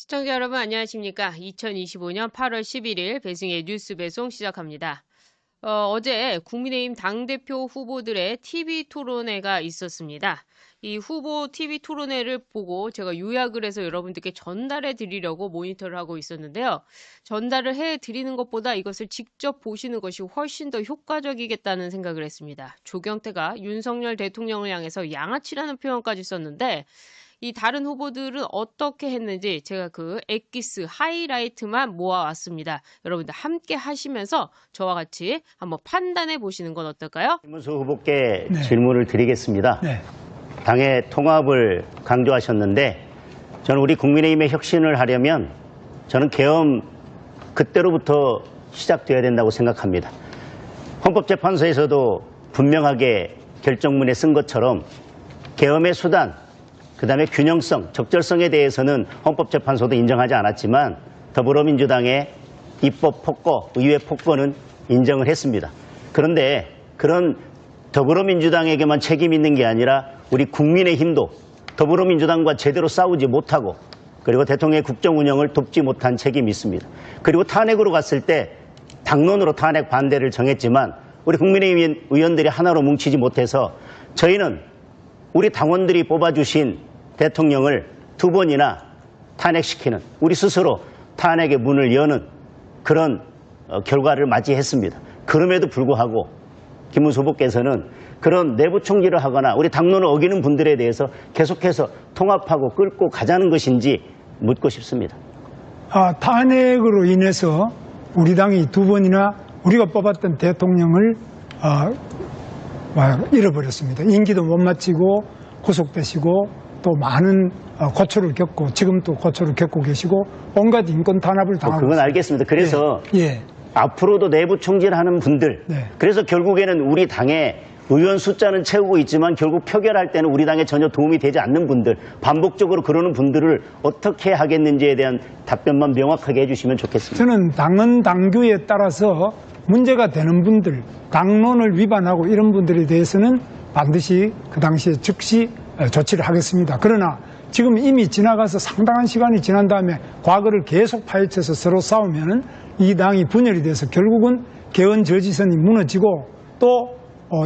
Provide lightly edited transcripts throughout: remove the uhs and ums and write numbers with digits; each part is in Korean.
시청자 여러분 안녕하십니까? 2025년 8월 11일 배승의 뉴스 배송 시작합니다. 어제 국민의힘 당대표 후보들의 TV 토론회가 있었습니다. 이 후보 TV 토론회를 보고 제가 요약을 해서 여러분들께 전달해 드리려고 모니터를 하고 있었는데요. 전달을 해 드리는 것보다 이것을 직접 보시는 것이 훨씬 더 효과적이겠다는 생각을 했습니다. 조경태가 윤석열 대통령을 향해서 양아치라는 표현까지 썼는데 이 다른 후보들은 어떻게 했는지 제가 그 엑기스 하이라이트만 모아왔습니다. 여러분들 함께 하시면서 저와 같이 한번 판단해 보시는 건 어떨까요? 김문수 후보께 질문을 드리겠습니다. 당의 통합을 강조하셨는데 저는 우리 국민의힘의 혁신을 하려면 저는 계엄 그때로부터 시작돼야 된다고 생각합니다. 헌법재판소에서도 분명하게 결정문에 쓴 것처럼 계엄의 수단, 그다음에 균형성, 적절성에 대해서는 헌법재판소도 인정하지 않았지만 더불어민주당의 입법 폭거, 의회 폭거는 인정을 했습니다. 그런데 그런 더불어민주당에게만 책임 있는 게 아니라 우리 국민의힘도 더불어민주당과 제대로 싸우지 못하고 그리고 대통령의 국정 운영을 돕지 못한 책임이 있습니다. 그리고 탄핵으로 갔을 때 당론으로 탄핵 반대를 정했지만 우리 국민의힘 의원들이 하나로 뭉치지 못해서 저희는 우리 당원들이 뽑아주신 대통령을 두 번이나 탄핵시키는 우리 스스로 탄핵의 문을 여는 그런 결과를 맞이했습니다. 그럼에도 불구하고 김문수 후보께서는 그런 내부 총질을 하거나 우리 당론을 어기는 분들에 대해서 계속해서 통합하고 끌고 가자는 것인지 묻고 싶습니다. 탄핵으로 인해서 우리 당이 두 번이나 우리가 뽑았던 대통령을 잃어버렸습니다. 임기도 못 마치고 구속되시고 또 많은 고초를 겪고 지금 또 고초를 겪고 계시고 온갖 인권 탄압을 당하고 그건 알겠습니다. 그래서 앞으로도 내부 총질하는 분들 그래서 결국에는 우리 당의 의원 숫자는 채우고 있지만 결국 표결할 때는 우리 당에 전혀 도움이 되지 않는 분들 반복적으로 그러는 분들을 어떻게 하겠는지에 대한 답변만 명확하게 해주시면 좋겠습니다. 저는 당헌 당규에 따라서 문제가 되는 분들 당론을 위반하고 이런 분들에 대해서는 반드시 그 당시에 즉시 조치를 하겠습니다. 그러나 지금 이미 지나가서 상당한 시간이 지난 다음에 과거를 계속 파헤쳐서 서로 싸우면 이 당이 분열이 돼서 결국은 개헌 저지선이 무너지고 또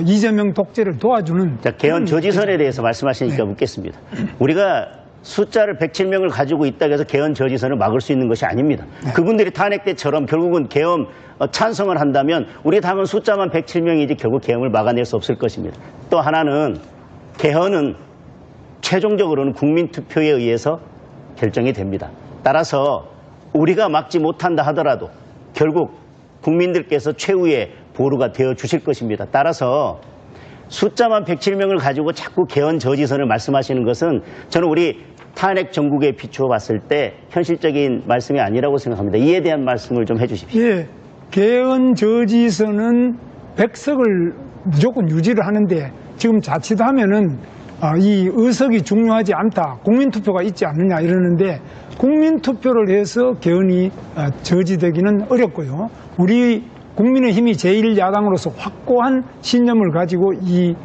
이재명 독재를 도와주는 개헌 저지선에 대해서 말씀하시니까 묻겠습니다. 우리가 숫자를 107명을 가지고 있다고 해서 개헌 저지선을 막을 수 있는 것이 아닙니다. 그분들이 탄핵 때처럼 결국은 계엄 찬성을 한다면 우리 당은 숫자만 107명이지 결국 계엄을 막아낼 수 없을 것입니다. 또 하나는 개헌은 최종적으로는 국민투표에 의해서 결정이 됩니다. 따라서 우리가 막지 못한다 하더라도 결국 국민들께서 최후의 보루가 되어 주실 것입니다. 따라서 숫자만 107명을 가지고 자꾸 개헌 저지선을 말씀하시는 것은 저는 우리 탄핵 정국에 비추어 봤을 때 현실적인 말씀이 아니라고 생각합니다. 이에 대한 말씀을 좀 해주십시오. 개헌 저지선은 100석을 무조건 유지를 하는데 지금 자칫하면은 이 의석이 중요하지 않다. 국민투표가 있지 않느냐 이러는데 국민투표를 해서 개헌이 저지되기는 어렵고요. 우리 국민의힘이 제1야당으로서 확고한 신념을 가지고 이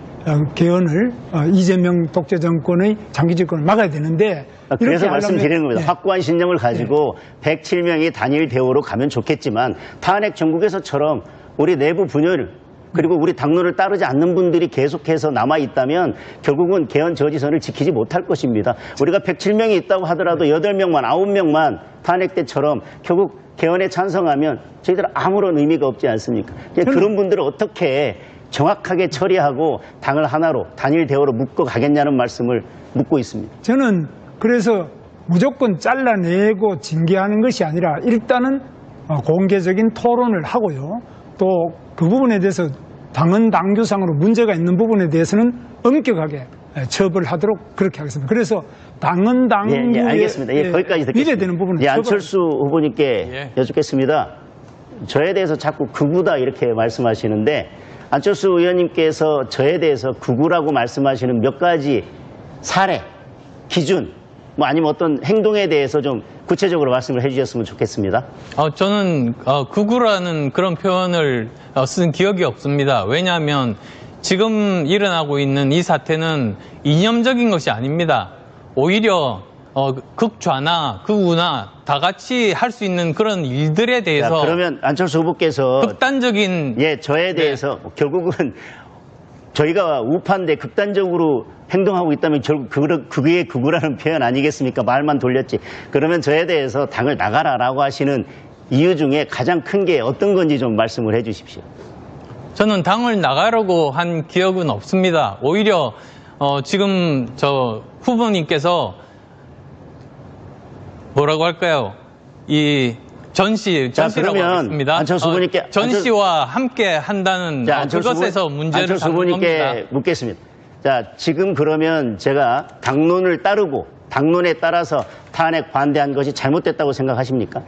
개헌을 이재명 독재 정권의 장기 집권을 막아야 되는데 그래서 말씀드리는 겁니다. 확고한 신념을 가지고 107명이 단일 대우로 가면 좋겠지만 탄핵 정국에서처럼 우리 내부 분열 그리고 우리 당론을 따르지 않는 분들이 계속해서 남아있다면 결국은 개헌 저지선을 지키지 못할 것입니다. 우리가 107명이 있다고 하더라도 8명만 9명만 탄핵 때처럼 결국 개헌에 찬성하면 저희들 아무런 의미가 없지 않습니까? 그런 분들을 어떻게 정확하게 처리하고 당을 하나로 단일 대우로 묶어 가겠냐는 말씀을 묻고 있습니다. 저는 그래서 무조건 잘라내고 징계하는 것이 아니라 일단은 공개적인 토론을 하고요. 또 그 부분에 대해서 당헌 당규상으로 문제가 있는 부분에 대해서는 엄격하게 처벌하도록 그렇게 하겠습니다. 그래서 당헌 당규에 알겠습니다. 거기까지 위배되는 부분은 안철수 후보님께 여쭙겠습니다. 저에 대해서 자꾸 극우다 이렇게 말씀하시는데 안철수 의원님께서 저에 대해서 극우라고 말씀하시는 몇 가지 사례, 기준 아니면 어떤 행동에 대해서 좀 구체적으로 말씀을 해주셨으면 좋겠습니다. 저는 극우라는 그런 표현을 쓴 기억이 없습니다. 왜냐하면 지금 일어나고 있는 이 사태는 이념적인 것이 아닙니다. 오히려 극좌나 극우나 다 같이 할 수 있는 그런 일들에 자, 대해서 그러면 안철수 후보께서 극단적인 저에 대해서 결국은 저희가 우파인데 극단적으로 행동하고 있다면 결국 그게 극우라는 표현 아니겠습니까? 말만 돌렸지. 그러면 저에 대해서 당을 나가라라고 하시는 이유 중에 가장 큰 게 어떤 건지 좀 말씀을 해 주십시오. 저는 당을 나가려고 한 기억은 없습니다. 오히려 지금 저 후보님께서 뭐라고 할까요? 이 전시라고 그러면 하겠습니다. 안철수 후보님께 전시와 함께 한다는 그것에서 문제를 안철수 삼는 후보님께 겁니다. 묻겠습니다. 자, 지금 그러면 제가 당론을 따르고 당론에 따라서 탄핵 반대한 것이 잘못됐다고 생각하십니까?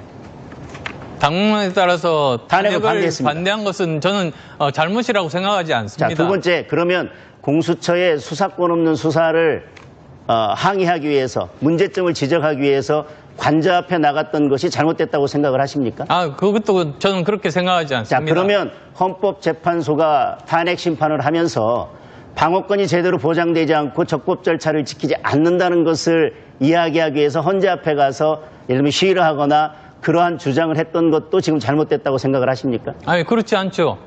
당론에 따라서 탄핵을 탄핵을 반대했습니다. 반대한 것은 저는 잘못이라고 생각하지 자, 않습니다. 두 번째, 그러면 공수처의 수사권 없는 수사를 항의하기 위해서, 문제점을 지적하기 위해서 관저 앞에 나갔던 것이 잘못됐다고 생각을 하십니까? 그것도 저는 그렇게 생각하지 자, 않습니다. 그러면 헌법재판소가 탄핵 심판을 하면서 방어권이 제대로 보장되지 않고 적법 절차를 지키지 않는다는 것을 이야기하기 위해서 헌재 앞에 가서 예를 들면 시위를 하거나 그러한 주장을 했던 것도 지금 잘못됐다고 생각을 하십니까? 그렇지 않죠.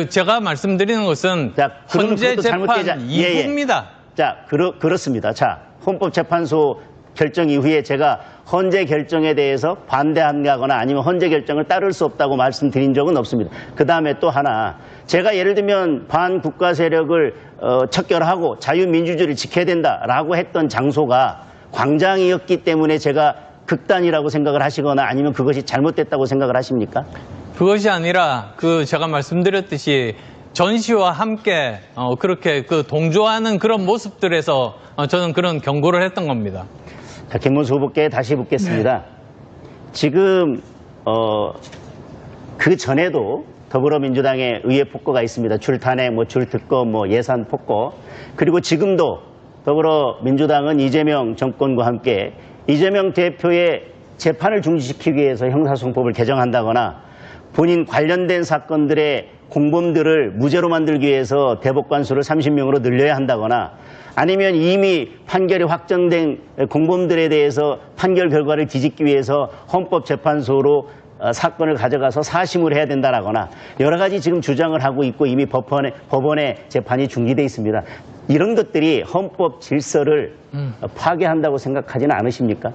제가 말씀드리는 것은 자, 그러면 헌재 그것도 잘못되지 재판 않- 이후입니다. 자, 그렇습니다. 자, 헌법재판소 결정 이후에 제가 헌재 결정에 대해서 반대한다거나 아니면 헌재 결정을 따를 수 없다고 말씀드린 적은 없습니다. 그 다음에 또 하나, 제가 예를 들면 반국가 세력을 척결하고 자유민주주의를 지켜야 된다라고 했던 장소가 광장이었기 때문에 제가 극단이라고 생각을 하시거나 아니면 그것이 잘못됐다고 생각을 하십니까? 그것이 아니라 제가 말씀드렸듯이 전시와 함께 그렇게 동조하는 그런 모습들에서 저는 그런 경고를 했던 겁니다. 자, 김문수 후보께 다시 묻겠습니다. 지금 그 전에도 더불어민주당의 의회 폭거가 있습니다. 줄탄핵, 줄특검, 예산 폭거. 그리고 지금도 더불어민주당은 이재명 정권과 함께 이재명 대표의 재판을 중지시키기 위해서 형사소송법을 개정한다거나 본인 관련된 사건들의 공범들을 무죄로 만들기 위해서 대법관 수를 30명으로 늘려야 한다거나 아니면 이미 판결이 확정된 공범들에 대해서 판결 결과를 뒤집기 위해서 헌법재판소로 사건을 가져가서 사심을 해야 된다라거나 여러 가지 지금 주장을 하고 있고 이미 법원에 재판이 중지돼 있습니다. 이런 것들이 헌법 질서를 파괴한다고 생각하지는 않으십니까?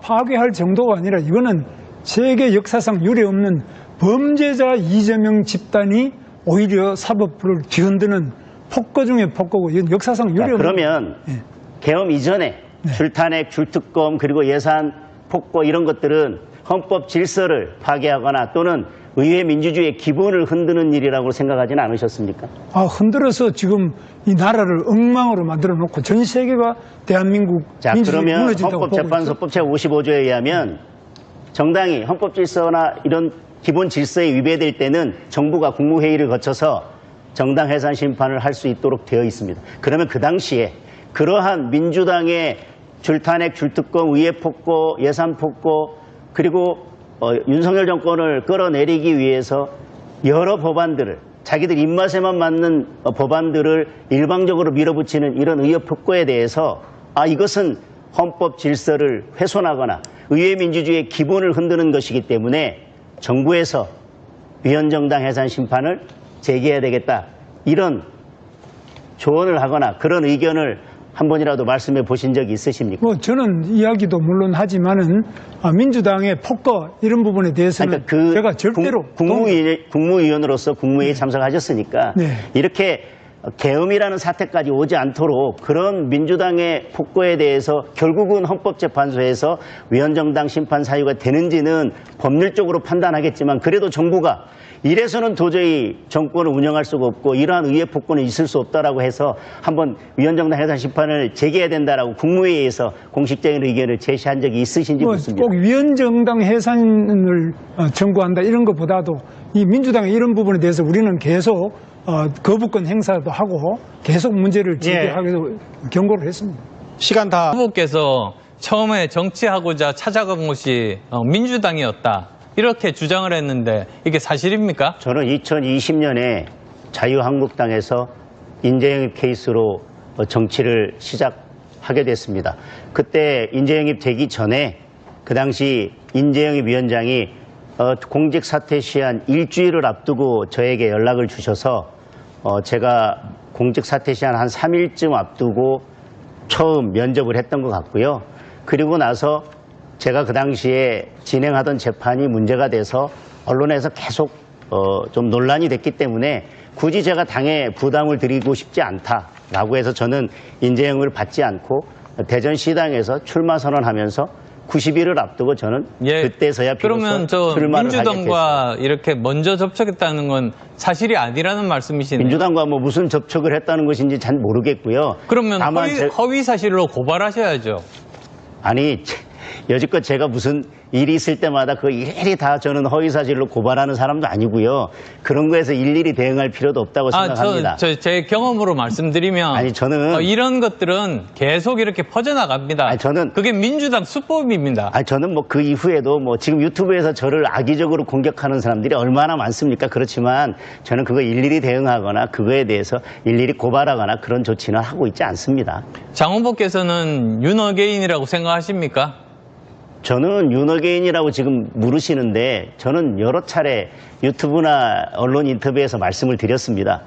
파괴할 정도가 아니라 이거는 세계 역사상 유례없는 범죄자 이재명 집단이 오히려 사법부를 뒤흔드는 폭거 중에 폭거고 이건 역사상 유례없는. 그러면 계엄 이전에 줄탄핵, 줄특검 그리고 예산 폭거 이런 것들은 헌법 질서를 파괴하거나 또는 의회 민주주의의 기본을 흔드는 일이라고 생각하지는 않으셨습니까? 흔들어서 지금 이 나라를 엉망으로 만들어 놓고 전 세계가 대한민국 자, 민주주의 그러면 무너진다고 보고 있죠. 헌법재판소법 제55조에 의하면 정당이 헌법 질서나 이런 기본 질서에 위배될 때는 정부가 국무회의를 거쳐서 정당 해산 심판을 할 수 있도록 되어 있습니다. 그러면 그 당시에 그러한 민주당의 줄탄핵, 줄특검, 의회 폭거, 예산 폭거 그리고 윤석열 정권을 끌어내리기 위해서 여러 법안들을 자기들 입맛에만 맞는 법안들을 일방적으로 밀어붙이는 이런 의회 폭거에 대해서 이것은 헌법 질서를 훼손하거나 의회 민주주의의 기본을 흔드는 것이기 때문에 정부에서 위헌정당 해산 심판을 제기해야 되겠다. 이런 조언을 하거나 그런 의견을 한 번이라도 말씀해 보신 적이 있으십니까? 저는 이야기도 물론 하지만은 민주당의 폭거 이런 부분에 대해서는 제가 절대로 국무위원으로서 국무회의에 참석하셨으니까 네. 이렇게 계엄이라는 사태까지 오지 않도록 그런 민주당의 폭거에 대해서 결국은 헌법재판소에서 위헌정당 심판 사유가 되는지는 법률적으로 판단하겠지만 그래도 정부가 이래서는 도저히 정권을 운영할 수가 없고 이러한 의회 폭거는 있을 수 없다라고 해서 한번 위헌정당 해산 심판을 제기해야 된다라고 국무회의에서 공식적인 의견을 제시한 적이 있으신지 묻습니다. 꼭 위헌정당 해산을 청구한다 이런 것보다도 이 민주당의 이런 부분에 대해서 우리는 계속 거부권 행사도 하고 계속 문제를 제기하기도 경고를 했습니다. 시간 다. 후보께서 처음에 정치하고자 찾아간 곳이 민주당이었다. 이렇게 주장을 했는데 이게 사실입니까? 저는 2020년에 자유한국당에서 인재영입 케이스로 정치를 시작한 하게 됐습니다. 그때 인재영입 되기 전에 그 당시 인재영입 위원장이 공직 사퇴 시한 일주일을 앞두고 저에게 연락을 주셔서 제가 공직 사퇴 시한 한 3일쯤 앞두고 처음 면접을 했던 것 같고요. 그리고 나서 제가 그 당시에 진행하던 재판이 문제가 돼서 언론에서 계속 좀 논란이 됐기 때문에 굳이 제가 당에 부담을 드리고 싶지 않다라고 해서 저는 인재영입을 받지 않고 대전시당에서 출마 선언하면서 90일을 앞두고 저는 그때서야 비로소 그러면 저 출마를 민주당과 이렇게 먼저 접촉했다는 건 사실이 아니라는 말씀이시네요. 민주당과 뭐 무슨 접촉을 했다는 것인지 잘 모르겠고요. 그러면 다만 허위 사실로 고발하셔야죠. 아니 여지껏 제가 무슨 일이 있을 때마다 그 일일이 다 저는 허위사실로 고발하는 사람도 아니고요. 그런 거에서 일일이 대응할 필요도 없다고 생각합니다. 제 경험으로 말씀드리면 아니, 저는 이런 것들은 계속 이렇게 퍼져나갑니다. 아니, 저는 그게 민주당 수법입니다. 아니, 저는 뭐 그 이후에도 뭐 지금 유튜브에서 저를 악의적으로 공격하는 사람들이 얼마나 많습니까? 그렇지만 저는 그거 일일이 대응하거나 그거에 대해서 일일이 고발하거나 그런 조치는 하고 있지 않습니다. 장 후보께서는 윤어게인이라고 생각하십니까? 저는 윤어게인이라고 지금 물으시는데 저는 여러 차례 유튜브나 언론 인터뷰에서 말씀을 드렸습니다.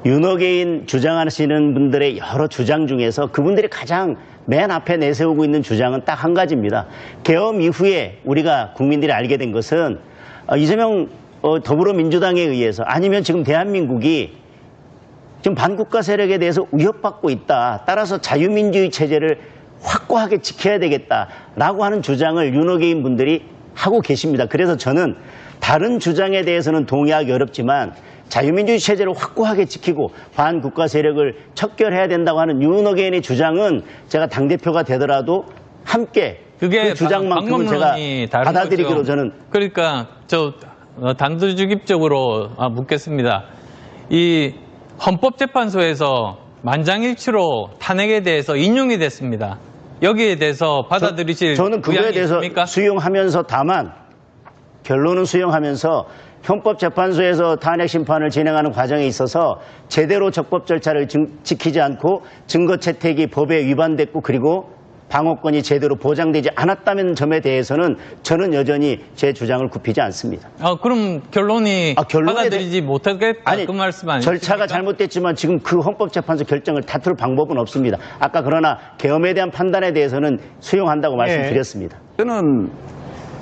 윤어게인 주장하시는 분들의 여러 주장 중에서 그분들이 가장 맨 앞에 내세우고 있는 주장은 딱 한 가지입니다. 계엄 이후에 우리가 국민들이 알게 된 것은 이재명 더불어민주당에 의해서 아니면 지금 대한민국이 지금 반국가 세력에 대해서 위협받고 있다. 따라서 자유민주주의 체제를 확고하게 지켜야 되겠다라고 하는 주장을 윤어게인 분들이 하고 계십니다. 그래서 저는 다른 주장에 대해서는 동의하기 어렵지만 자유민주주의 체제를 확고하게 지키고 반국가 세력을 척결해야 된다고 하는 윤어게인의 주장은 제가 당대표가 되더라도 함께 그게 그 주장만큼은 제가 받아들이기로 거죠. 저는 그러니까 단도직입적으로 묻겠습니다. 이 헌법재판소에서 만장일치로 탄핵에 대해서 인용이 됐습니다. 여기에 대해서 받아들이실 저는 그거에 의향이 대해서 있습니까? 수용하면서 다만 결론은 수용하면서 헌법재판소에서 탄핵 심판을 진행하는 과정에 있어서 제대로 적법 절차를 지키지 않고 증거 채택이 법에 위반됐고 그리고 방어권이 제대로 보장되지 않았다는 점에 대해서는 저는 여전히 제 주장을 굽히지 않습니다. 그럼 결론이 받아들이지 못하겠다 아니, 그 말씀 아니십니까? 절차가 잘못됐지만 지금 그 헌법재판소 결정을 다툴 방법은 없습니다. 아까 그러나 계엄에 대한 판단에 대해서는 수용한다고 말씀드렸습니다. 저는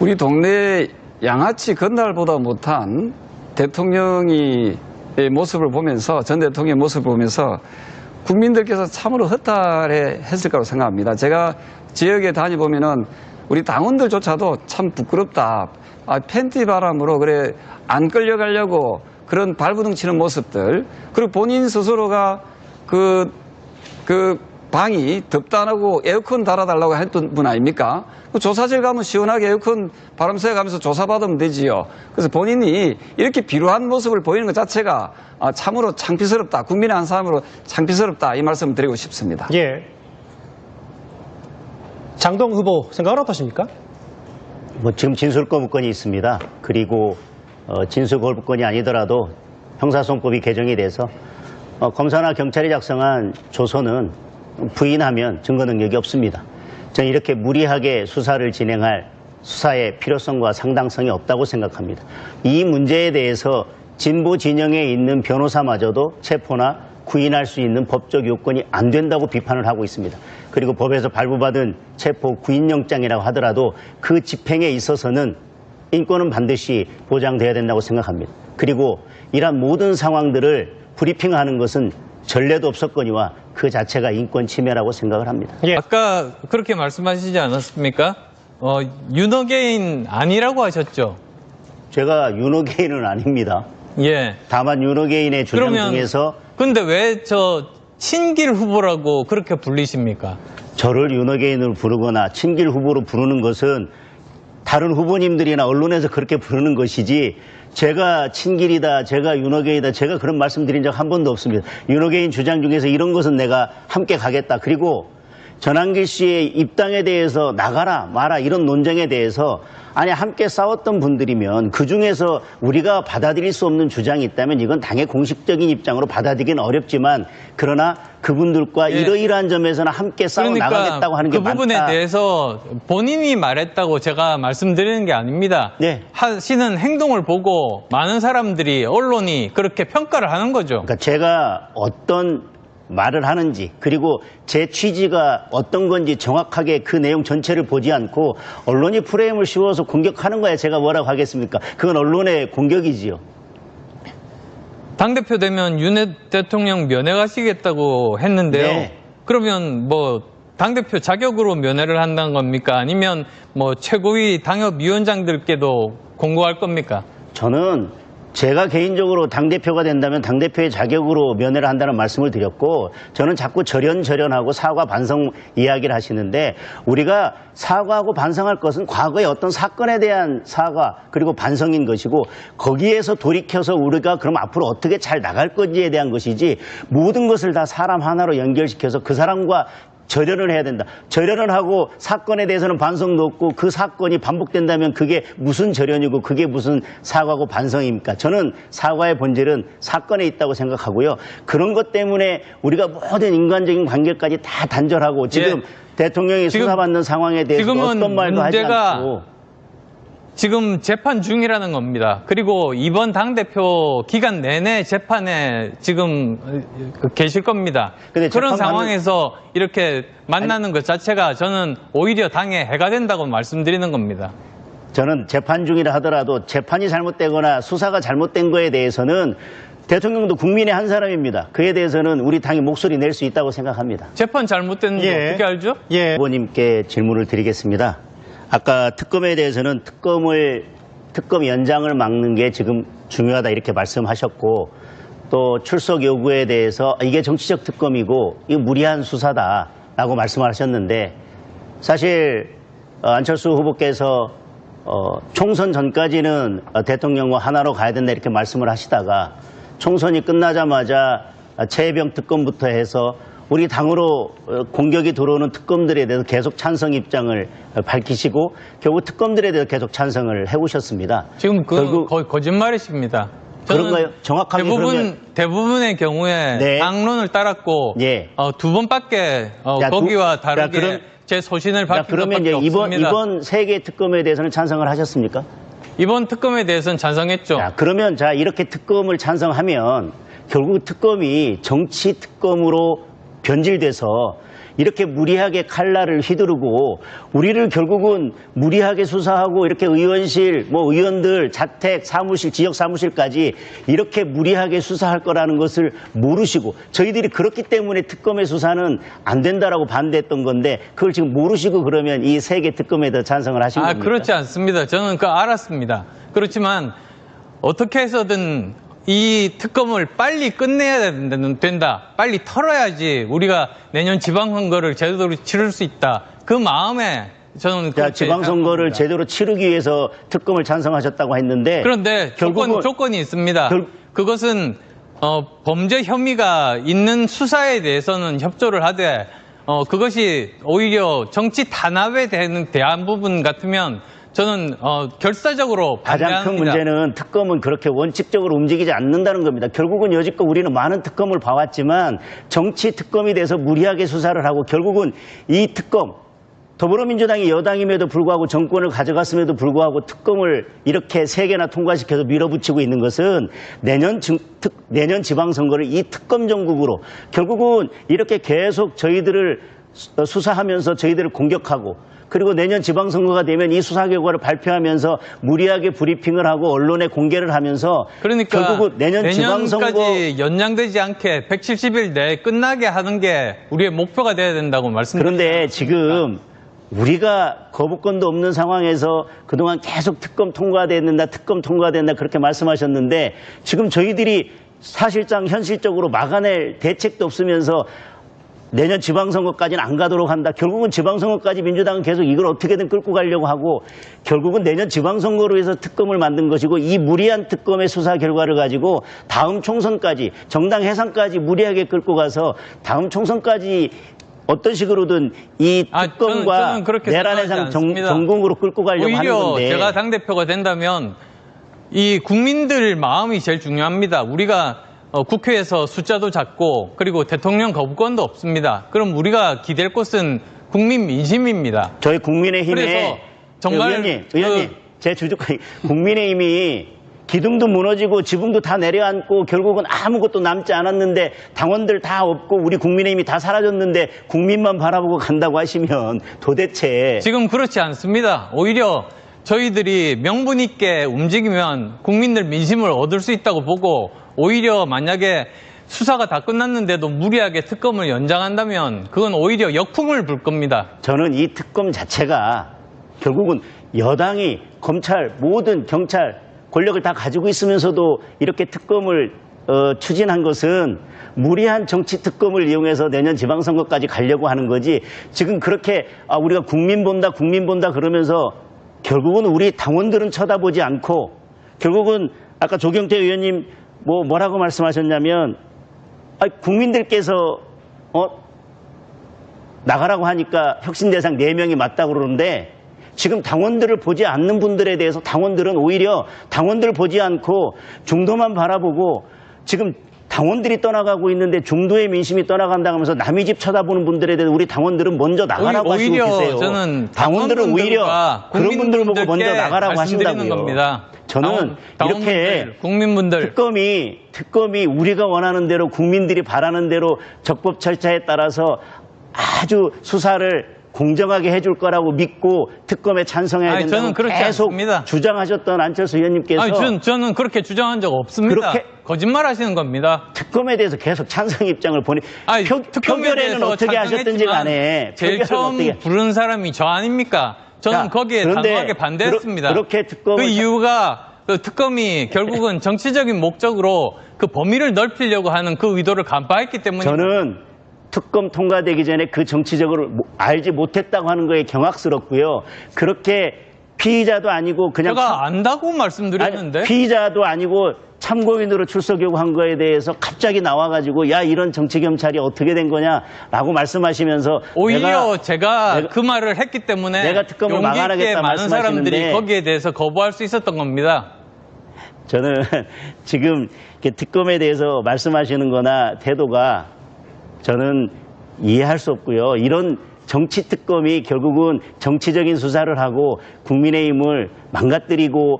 우리 동네 양아치 건달보다 못한 대통령의 모습을 보면서 전 대통령의 모습을 보면서 국민들께서 참으로 허탈해 했을 거라고 생각합니다. 제가 지역에 다녀보면은 우리 당원들조차도 참 부끄럽다. 팬티 바람으로 그래 안 끌려가려고 그런 발버둥 치는 모습들. 그리고 본인 스스로가 그 방이 덥다고 에어컨 달아달라고 했던 분 아닙니까? 그 조사실 가면 시원하게 에어컨 바람 쐬가면서 조사받으면 되지요. 그래서 본인이 이렇게 비루한 모습을 보이는 것 자체가 참으로 창피스럽다. 국민의 한 사람으로 창피스럽다. 이 말씀을 드리고 싶습니다. 예. 장동 후보 생각은 어떠십니까? 뭐 지금 진술거부권이 있습니다. 그리고 진술거부권이 아니더라도 형사소송법이 개정이 돼서 검사나 경찰이 작성한 조서는 부인하면 증거 능력이 없습니다. 저는 이렇게 무리하게 수사를 진행할 수사의 필요성과 상당성이 없다고 생각합니다. 이 문제에 대해서 진보 진영에 있는 변호사마저도 체포나 구인할 수 있는 법적 요건이 안 된다고 비판을 하고 있습니다. 그리고 법에서 발부받은 체포 구인영장이라고 하더라도 그 집행에 있어서는 인권은 반드시 보장돼야 된다고 생각합니다. 그리고 이러한 모든 상황들을 브리핑하는 것은 전례도 없었거니와 그 자체가 인권 침해라고 생각을 합니다. 예. 아까 그렇게 말씀하시지 않았습니까? 윤어게인 아니라고 하셨죠? 제가 윤어게인은 아닙니다. 예. 다만 윤어게인의 주장 중에서 근데 왜 친길 후보라고 그렇게 불리십니까? 저를 윤어게인으로 부르거나 친길 후보로 부르는 것은 다른 후보님들이나 언론에서 그렇게 부르는 것이지 제가 친길이다, 제가 윤어게인이다, 제가 그런 말씀드린 적 한 번도 없습니다. 윤어게인 주장 중에서 이런 것은 내가 함께 가겠다. 그리고 전한길 씨의 입당에 대해서 나가라 마라 이런 논쟁에 대해서 아니 함께 싸웠던 분들이면 그중에서 우리가 받아들일 수 없는 주장이 있다면 이건 당의 공식적인 입장으로 받아들이기는 어렵지만 그러나 그분들과 예. 이러이러한 점에서는 함께 싸워 나가겠다고 하는 게 그 부분에 많다. 대해서 본인이 말했다고 제가 말씀드리는 게 아닙니다. 네. 하시는 행동을 보고 많은 사람들이 언론이 그렇게 평가를 하는 거죠. 그러니까 제가 어떤 말을 하는지 그리고 제 취지가 어떤 건지 정확하게 그 내용 전체를 보지 않고 언론이 프레임을 씌워서 공격하는 거야 제가 뭐라고 하겠습니까? 그건 언론의 공격이지요. 당대표 되면 윤 대통령 면회 가시겠다고 했는데요. 네. 그러면 뭐 당대표 자격으로 면회를 한다는 겁니까? 아니면 뭐 최고위 당협위원장들께도 공고할 겁니까? 저는 제가 개인적으로 당대표가 된다면 당대표의 자격으로 면회를 한다는 말씀을 드렸고 저는 자꾸 절연하고 사과 반성 이야기를 하시는데 우리가 사과하고 반성할 것은 과거의 어떤 사건에 대한 사과 그리고 반성인 것이고 거기에서 돌이켜서 우리가 그럼 앞으로 어떻게 잘 나갈 건지에 대한 것이지 모든 것을 다 사람 하나로 연결시켜서 그 사람과 절연을 해야 된다. 절연을 하고 사건에 대해서는 반성도 없고 그 사건이 반복된다면 그게 무슨 절연이고 그게 무슨 사과고 반성입니까? 저는 사과의 본질은 사건에 있다고 생각하고요. 그런 것 때문에 우리가 모든 인간적인 관계까지 다 단절하고 지금 대통령이 수사받는 상황에 대해서 지금은 어떤 말도 하지 문제가 않고 지금 재판 중이라는 겁니다. 그리고 이번 당대표 기간 내내 재판에 지금 계실 겁니다. 근데 그런 재판 상황에서 이렇게 만나는 것 자체가 저는 오히려 당에 해가 된다고 말씀드리는 겁니다. 저는 재판 중이라 하더라도 재판이 잘못되거나 수사가 잘못된 거에 대해서는 대통령도 국민의 한 사람입니다. 그에 대해서는 우리 당이 목소리 낼 수 있다고 생각합니다. 재판 잘못된 거 예. 어떻게 알죠? 예. 후보님께 질문을 드리겠습니다. 아까 특검에 대해서는 특검 연장을 막는 게 지금 중요하다 이렇게 말씀하셨고 또 출석 요구에 대해서 이게 정치적 특검이고 이거 무리한 수사다라고 말씀을 하셨는데 사실 안철수 후보께서 총선 전까지는 대통령과 하나로 가야 된다 이렇게 말씀을 하시다가 총선이 끝나자마자 최혜병 특검부터 해서 우리 당으로 공격이 들어오는 특검들에 대해서 계속 찬성 입장을 밝히시고 결국 특검들에 대해서 계속 찬성을 해오셨습니다. 지금 결국 거의 거짓말이십니다. 저는 그런가요? 정확하게 그러면 대부분의 경우에 네. 당론을 따랐고 예. 두 번밖에 자, 거기와 다르게 그럼- 제 소신을 밝힌 그러면 것밖에 이제 없습니다. 이번 세 개 특검에 대해서는 찬성을 하셨습니까? 이번 특검에 대해서는 찬성했죠. 자, 그러면 이렇게 특검을 찬성하면 결국 특검이 정치 특검으로 변질돼서 이렇게 무리하게 칼날을 휘두르고 우리를 결국은 무리하게 수사하고 이렇게 의원실, 의원들 자택, 사무실, 지역 사무실까지 이렇게 무리하게 수사할 거라는 것을 모르시고 저희들이 그렇기 때문에 특검의 수사는 안 된다라고 반대했던 건데 그걸 지금 모르시고 그러면 이 세 개 특검에 더 찬성을 하신 겁니까? 그렇지 않습니다. 저는 그거 알았습니다. 그렇지만 어떻게 해서든 이 특검을 빨리 끝내야 된다. 빨리 털어야지 우리가 내년 지방선거를 제대로 치를 수 있다. 그 마음에 저는 그렇게 지방선거를 생각합니다. 제대로 치르기 위해서 특검을 찬성하셨다고 했는데 그런데 결국은 조건이 있습니다. 결- 그것은 범죄 혐의가 있는 수사에 대해서는 협조를 하되 그것이 오히려 정치 탄압에 대한 부분 같으면 저는 결사적으로 가장 반대합니다. 큰 문제는 특검은 그렇게 원칙적으로 움직이지 않는다는 겁니다. 결국은 여지껏 우리는 많은 특검을 봐왔지만 정치 특검이 돼서 무리하게 수사를 하고 결국은 이 특검 더불어민주당이 여당임에도 불구하고 정권을 가져갔음에도 불구하고 특검을 이렇게 세 개나 통과시켜서 밀어붙이고 있는 것은 내년 지방선거를 이 특검 정국으로 결국은 이렇게 계속 저희들을 수사하면서 저희들을 공격하고 그리고 내년 지방선거가 되면 이 수사 결과를 발표하면서 무리하게 브리핑을 하고 언론에 공개를 하면서 그러니까 결국은 내년 지방선거 내년까지 연장되지 않게 170일 내에 끝나게 하는 게 우리의 목표가 돼야 된다고 말씀드립니다. 그런데 지금 우리가 거부권도 없는 상황에서 그동안 계속 특검 통과된다 그렇게 말씀하셨는데 지금 저희들이 사실상 현실적으로 막아낼 대책도 없으면서 내년 지방선거까지는 안 가도록 한다. 결국은 지방선거까지 민주당은 계속 이걸 어떻게든 끌고 가려고 하고 결국은 내년 지방선거로 해서 특검을 만든 것이고 이 무리한 특검의 수사 결과를 가지고 다음 총선까지 정당 해산까지 무리하게 끌고 가서 다음 총선까지 어떤 식으로든 이 특검과 저는 그렇게 내란의 생각하지 상 않습니다. 전공으로 끌고 가려고 하는 오히려 건데 제가 당대표가 된다면 이 국민들 마음이 제일 중요합니다. 우리가 국회에서 숫자도 작고 그리고 대통령 거부권도 없습니다. 그럼 우리가 기댈 곳은 국민 민심입니다. 저희 국민의힘에 그래서 정말 의원님 제 주주까지 국민의힘이 기둥도 무너지고 지붕도 다 내려앉고 결국은 아무것도 남지 않았는데 당원들 다 없고 우리 국민의힘이 다 사라졌는데 국민만 바라보고 간다고 하시면 도대체 지금 그렇지 않습니다. 오히려 저희들이 명분 있게 움직이면 국민들 민심을 얻을 수 있다고 보고 오히려 만약에 수사가 다 끝났는데도 무리하게 특검을 연장한다면 그건 오히려 역풍을 불 겁니다. 저는 이 특검 자체가 결국은 여당이 검찰 모든 경찰 권력을 다 가지고 있으면서도 이렇게 특검을 추진한 것은 무리한 정치 특검을 이용해서 내년 지방선거까지 가려고 하는 거지 지금 그렇게 우리가 국민 본다 그러면서 결국은 우리 당원들은 쳐다보지 않고 결국은 아까 조경태 의원님 뭐라고 말씀하셨냐면 국민들께서 나가라고 하니까 혁신대상 4명이 맞다고 그러는데 지금 당원들을 보지 않는 분들에 대해서 당원들은 오히려 당원들을 보지 않고 중도만 바라보고 지금 당원들이 떠나가고 있는데 중도의 민심이 떠나간다고 하면서 남의 집 쳐다보는 분들에 대해서 우리 당원들은 먼저 나가라고 하시고 계세요. 저는 당원들은 오히려 그런 분들 보고 먼저 나가라고 하신다고요. 겁니다. 저는 이렇게 국민분들 특검이 우리가 원하는 대로 국민들이 바라는 대로 적법 절차에 따라서 아주 수사를 공정하게 해줄 거라고 믿고 특검에 찬성해야 된다고 계속 주장하셨던 안철수 의원님께서 저는 그렇게 주장한 적 없습니다. 거짓말 하시는 겁니다. 특검에 대해서 계속 찬성 입장을 표결에는 어떻게 하셨든지 간에 제일 처음 부른 사람이 저 아닙니까? 저는 거기에 단호하게 반대했습니다. 그렇게 그 이유가 특검이 결국은 정치적인 목적으로 그 범위를 넓히려고 하는 그 의도를 간파했기 때문에 저는 특검 통과되기 전에 그 정치적으로 알지 못했다고 하는 거에 경악스럽고요. 그렇게 피의자도 아니고 그냥 제가 안다고 말씀드렸는데 피의자도 아니고 참고인으로 출석 요구한 거에 대해서 갑자기 나와가지고 야 이런 정치경찰이 어떻게 된 거냐라고 말씀하시면서 오히려 제가 그 말을 했기 때문에 내가 특검을 막아내겠다 많은 사람들이 거기에 대해서 거부할 수 있었던 겁니다. 저는 지금 특검에 대해서 말씀하시는 거나 태도가 저는 이해할 수 없고요. 이런 정치 특검이 결국은 정치적인 수사를 하고 국민의힘을 망가뜨리고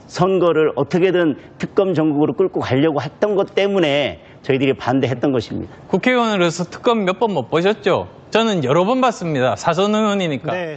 선거를 어떻게든 특검 정국으로 끌고 가려고 했던 것 때문에 저희들이 반대했던 것입니다. 국회의원으로서 특검 몇 번 못 보셨죠? 저는 여러 번 봤습니다. 사선 의원이니까. 네.